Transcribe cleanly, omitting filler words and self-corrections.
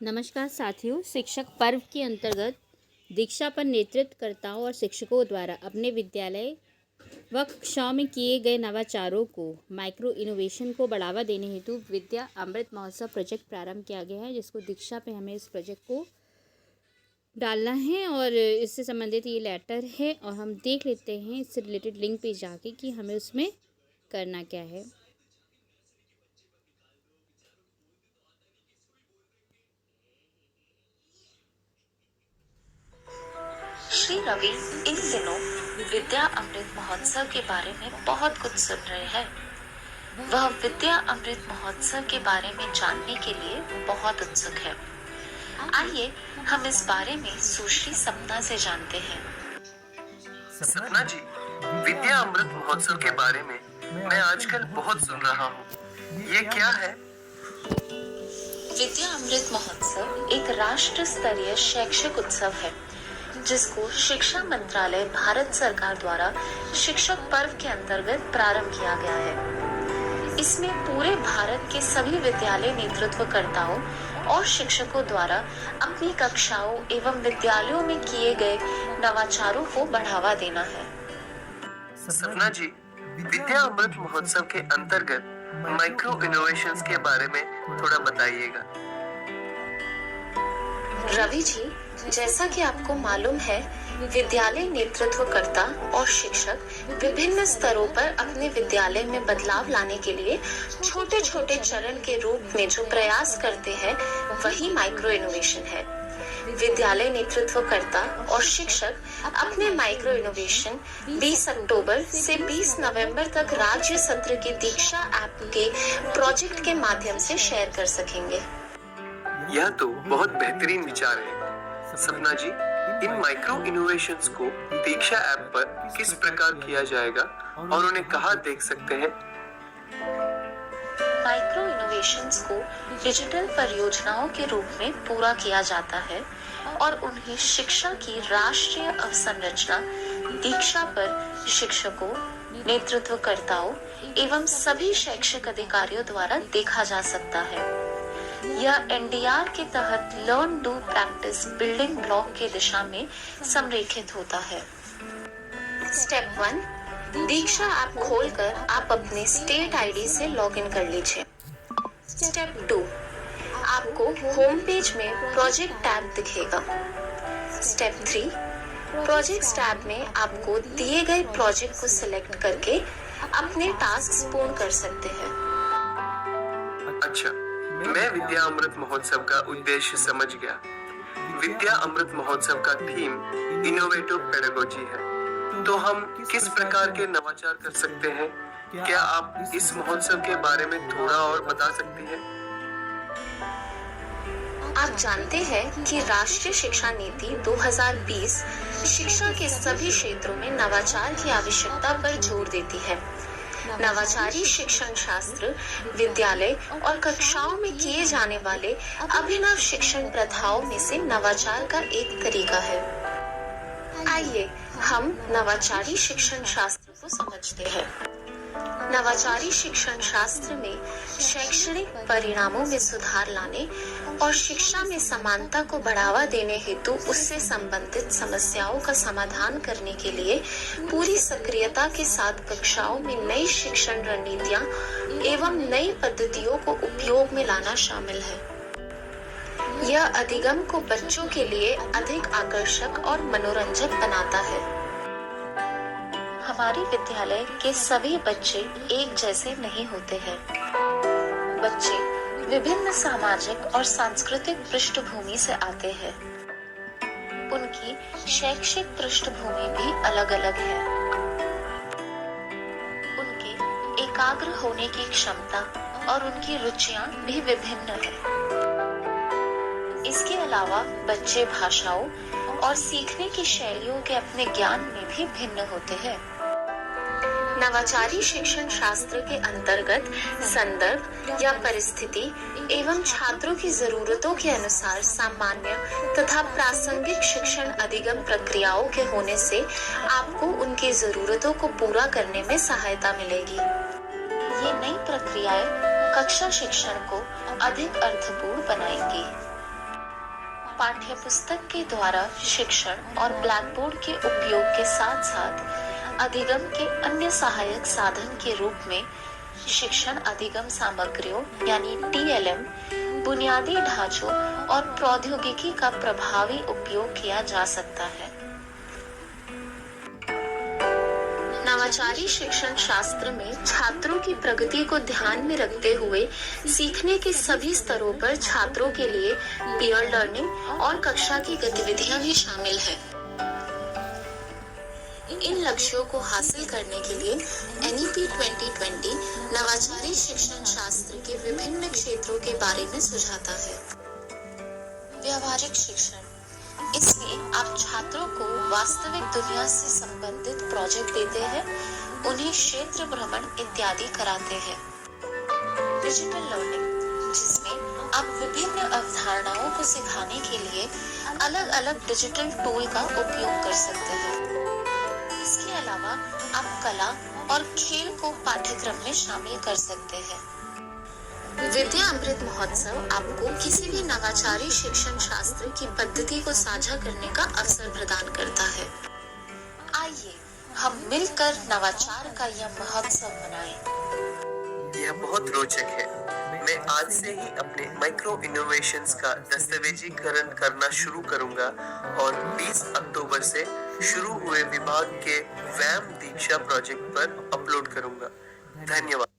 नमस्कार साथियों। शिक्षक पर्व के अंतर्गत दीक्षा पर नेतृत्वकर्ताओं और शिक्षकों द्वारा अपने विद्यालय व कक्षाओं में किए गए नवाचारों को माइक्रो इनोवेशन को बढ़ावा देने हेतु विद्या अमृत महोत्सव प्रोजेक्ट प्रारंभ किया गया है, जिसको दीक्षा पे हमें इस प्रोजेक्ट को डालना है और इससे संबंधित ये लेटर है। और हम देख लेते हैं इससे रिलेटेड लिंक पे जाके कि हमें उसमें करना क्या है। श्री रवि इन दिनों विद्या अमृत महोत्सव के बारे में बहुत कुछ सुन रहे हैं। वह विद्या अमृत महोत्सव के बारे में जानने के लिए बहुत उत्सुक है। आइए हम इस बारे में सुश्री सपना से जानते हैं। सपना जी, विद्या अमृत महोत्सव के बारे में मैं आजकल बहुत सुन रहा हूँ। ये क्या है? विद्या अमृत महोत्सव एक राष्ट्र स्तरीय शैक्षिक उत्सव है, जिसको शिक्षा मंत्रालय भारत सरकार द्वारा शिक्षक पर्व के अंतर्गत प्रारंभ किया गया है। इसमें पूरे भारत के सभी विद्यालय नेतृत्वकर्ताओं और शिक्षकों द्वारा अपनी कक्षाओं एवं विद्यालयों में किए गए नवाचारों को बढ़ावा देना है। सपना जी, विद्या अमृत महोत्सव के अंतर्गत माइक्रो इनोवेशंस के बारे में थोड़ा बताइएगा। रवि जी, जैसा कि आपको मालूम है, विद्यालय नेतृत्वकर्ता और शिक्षक विभिन्न स्तरों पर अपने विद्यालय में बदलाव लाने के लिए छोटे छोटे चरण के रूप में जो प्रयास करते हैं, वही माइक्रो इनोवेशन है। विद्यालय नेतृत्वकर्ता और शिक्षक अपने माइक्रो इनोवेशन 20 अक्टूबर से 20 नवंबर तक राज्य सत्र की दीक्षा ऐप के प्रोजेक्ट के माध्यम से शेयर कर सकेंगे। यह तो बहुत बेहतरीन विचार है। सपना जी, इन माइक्रो इनोवेशंस को दीक्षा ऐप पर किस प्रकार किया जाएगा और उन्हें कहाँ देख सकते हैं? माइक्रो इनोवेशंस को डिजिटल परियोजनाओं के रूप में पूरा किया जाता है और उन्हें शिक्षा की राष्ट्रीय अवसंरचना दीक्षा पर शिक्षकों, नेतृत्वकर्ताओं एवं सभी शैक्षिक अधिकारियों द्वारा देखा जा सकता है। यह एनडीआर के तहत learn do practice building block के दिशा में संरेखित होता है। स्टेप 1, दीक्षा ऐप खोलकर आप अपने स्टेट आईडी से लॉगिन कर लीजिए। स्टेप 2, आपको होम पेज में प्रोजेक्ट टैब दिखेगा। स्टेप 3, प्रोजेक्ट्स टैब में आपको दिए गए प्रोजेक्ट को सिलेक्ट करके अपने टास्क पूर्ण कर सकते हैं। अच्छा, मैं विद्या अमृत महोत्सव का उद्देश्य समझ गया। विद्या अमृत महोत्सव का थीम इनोवेटिव पेडागोजी है, तो हम किस प्रकार के नवाचार कर सकते हैं? क्या आप इस महोत्सव के बारे में थोड़ा और बता सकती हैं? आप जानते हैं कि राष्ट्रीय शिक्षा नीति 2020 शिक्षा के सभी क्षेत्रों में नवाचार की आवश्यकता पर जोर देती है। नवाचारी शिक्षण शास्त्र विद्यालय और कक्षाओं में किए जाने वाले अभिनव शिक्षण प्रथाओं में से नवाचार का एक तरीका है। आइए हम नवाचारी शिक्षण शास्त्र को समझते हैं। नवाचारी शिक्षण शास्त्र में शैक्षणिक परिणामों में सुधार लाने और शिक्षा में समानता को बढ़ावा देने हेतु उससे संबंधित समस्याओं का समाधान करने के लिए पूरी सक्रियता के साथ कक्षाओं में नई शिक्षण रणनीतियां एवं नई पद्धतियों को उपयोग में लाना शामिल है। यह अधिगम को बच्चों के लिए अधिक आकर्षक और मनोरंजक बनाता है। हमारे विद्यालय के सभी बच्चे एक जैसे नहीं होते हैं। बच्चे विभिन्न सामाजिक और सांस्कृतिक पृष्ठभूमि से आते हैं। उनकी शैक्षिक पृष्ठभूमि भी अलग अलग है। उनके एकाग्र होने की क्षमता और उनकी रुचियां भी विभिन्न हैं। इसके अलावा बच्चे भाषाओं और सीखने की शैलियों के अपने ज्ञान में भी भिन्न होते हैं। नवाचारी शिक्षण शास्त्र के अंतर्गत संदर्भ या परिस्थिति एवं छात्रों की जरूरतों के अनुसार सामान्य तथा प्रासंगिक शिक्षण अधिगम प्रक्रियाओं के होने से आपको उनकी जरूरतों को पूरा करने में सहायता मिलेगी। ये नई प्रक्रियाएं कक्षा शिक्षण को अधिक अर्थपूर्ण बनाएंगी। पाठ्य पुस्तक के द्वारा शिक्षण और ब्लैक बोर्ड के उपयोग के साथ साथ अधिगम के अन्य सहायक साधन के रूप में शिक्षण अधिगम सामग्रियों यानी TLM, बुनियादी ढांचों और प्रौद्योगिकी का प्रभावी उपयोग किया जा सकता है। नवाचारी शिक्षण शास्त्र में छात्रों की प्रगति को ध्यान में रखते हुए सीखने के सभी स्तरों पर छात्रों के लिए पीयर लर्निंग और कक्षा की गतिविधियां भी शामिल हैं। इन लक्ष्यों को हासिल करने के लिए NEP 2020 नवाचारी शिक्षण शास्त्र के विभिन्न क्षेत्रों के बारे में सुझाता है। व्यवहारिक शिक्षण, इसमें आप छात्रों को वास्तविक दुनिया से संबंधित प्रोजेक्ट देते हैं, उन्हें क्षेत्र भ्रमण इत्यादि कराते हैं। डिजिटल लर्निंग, जिसमें आप विभिन्न अवधारणाओं को सिखाने के लिए अलग अलग डिजिटल टूल का उपयोग कर सकते हैं। इसके अलावा आप कला और खेल को पाठ्यक्रम में शामिल कर सकते हैं। विद्या अमृत महोत्सव आपको किसी भी नवाचारी शिक्षण शास्त्र की पद्धति को साझा करने का अवसर प्रदान करता है। आइए हम मिलकर नवाचार का यह महोत्सव मनाएं। यह बहुत रोचक है। मैं आज से ही अपने माइक्रो इनोवेशंस का दस्तावेजीकरण करना शुरू करूंगा और 20 अक्टूबर से शुरू हुए विभाग के वैम दीक्षा प्रोजेक्ट पर अपलोड करूंगा। धन्यवाद।